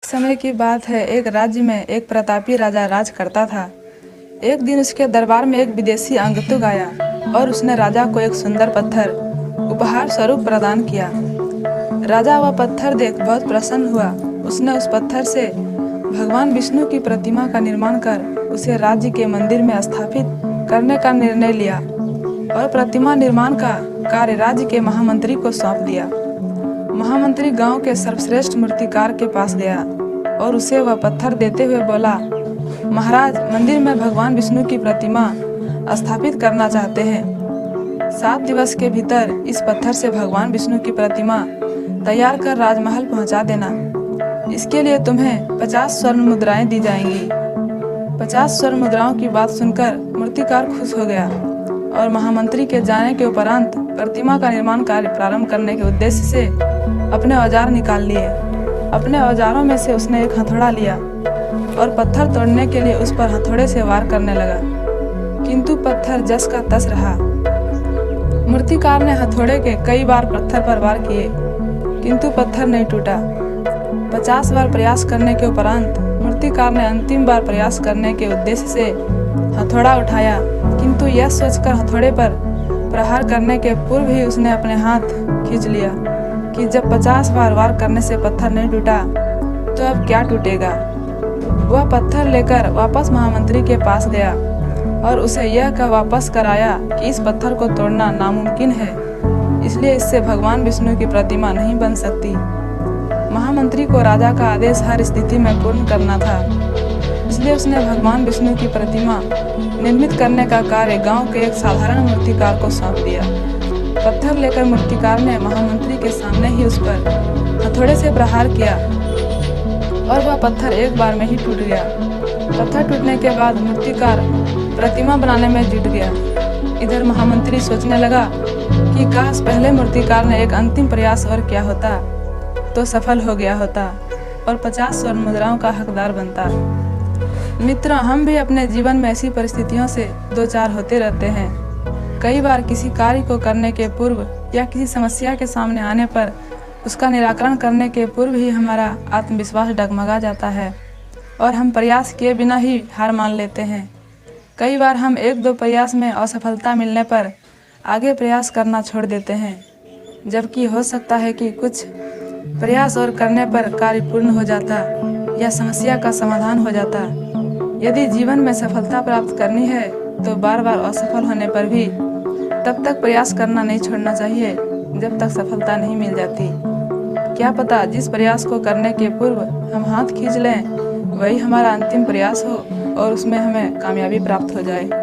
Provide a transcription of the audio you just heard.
समय की बात है। एक राज्य में एक प्रतापी राजा राज करता था। एक दिन उसके दरबार में एक विदेशी अंगतुक आया और उसने राजा को एक सुंदर पत्थर उपहार स्वरूप प्रदान किया। राजा वह पत्थर देख बहुत प्रसन्न हुआ। उसने उस पत्थर से भगवान विष्णु की प्रतिमा का निर्माण कर उसे राज्य के मंदिर में स्थापित करने का निर्णय लिया और प्रतिमा निर्माण का कार्य राज्य के महामंत्री को सौंप दिया। महामंत्री गांव के सर्वश्रेष्ठ मूर्तिकार के पास गया और उसे वह पत्थर देते हुए बोला, महाराज, मंदिर में भगवान विष्णु की प्रतिमा स्थापित करना चाहते हैं। 7 दिवस के भीतर इस पत्थर से भगवान विष्णु की प्रतिमा तैयार कर राजमहल पहुंचा देना। इसके लिए तुम्हें 50 स्वर्ण मुद्राएं दी जाएंगी। 50 स्वर्ण मुद्राओं की बात सुनकर मूर्तिकार खुश हो गया और महामंत्री के जाने के उपरांत प्रतिमा का निर्माण कार्य प्रारंभ करने के उद्देश्य से अपने औजार निकाल लिए। अपने औजारों में से उसने एक हथौड़ा लिया और पत्थर तोड़ने के लिए उस पर हथौड़े से वार करने लगा, किंतु पत्थर जस का तस रहा। मूर्तिकार ने हथौड़े के कई बार पत्थर पर वार किए, किंतु पत्थर नहीं टूटा। 50 बार प्रयास करने के उपरांत मूर्तिकार ने अंतिम बार प्रयास करने के उद्देश्य से हथौड़ा उठाया, किंतु यह सोचकर हथौड़े पर प्रहार करने के पूर्व ही उसने अपने हाथ खींच लिया कि जब 50 बार वार करने से पत्थर नहीं टूटा तो अब क्या टूटेगा। वह पत्थर लेकर वापस महामंत्री के पास गया और उसे यह कह वापस कराया कि इस पत्थर को तोड़ना नामुमकिन है, इसलिए इससे भगवान विष्णु की प्रतिमा नहीं बन सकती। महामंत्री को राजा का आदेश हर स्थिति में पूर्ण करना था, इसलिए उसने भगवान विष्णु की प्रतिमा निर्मित करने का कार्य गांव के एक साधारण मूर्तिकार को सौंप दिया। पत्थर लेकर मूर्तिकार ने महामंत्री के सामने ही उस पर हथौड़े से प्रहार किया और वह पत्थर एक बार में ही टूट गया। पत्थर टूटने के बाद मूर्तिकार प्रतिमा बनाने में जुट गया। इधर महामंत्री सोचने लगा कि काश पहले मूर्तिकार ने एक अंतिम प्रयास और किया होता तो सफल हो गया होता और 50 स्वर्ण मुद्राओं का हकदार बनता। मित्रों, हम भी अपने जीवन में ऐसी परिस्थितियों से दो चार होते रहते हैं। कई बार किसी कार्य को करने के पूर्व या किसी समस्या के सामने आने पर उसका निराकरण करने के पूर्व ही हमारा आत्मविश्वास डगमगा जाता है और हम प्रयास किए बिना ही हार मान लेते हैं। कई बार हम 1-2 प्रयास में असफलता मिलने पर आगे प्रयास करना छोड़ देते हैं, जबकि हो सकता है कि कुछ प्रयास और करने पर कार्य पूर्ण हो जाता या समस्या का समाधान हो जाता। यदि जीवन में सफलता प्राप्त करनी है तो बार बार असफल होने पर भी तब तक प्रयास करना नहीं छोड़ना चाहिए जब तक सफलता नहीं मिल जाती। क्या पता जिस प्रयास को करने के पूर्व हम हाथ खींच लें वही हमारा अंतिम प्रयास हो और उसमें हमें कामयाबी प्राप्त हो जाए।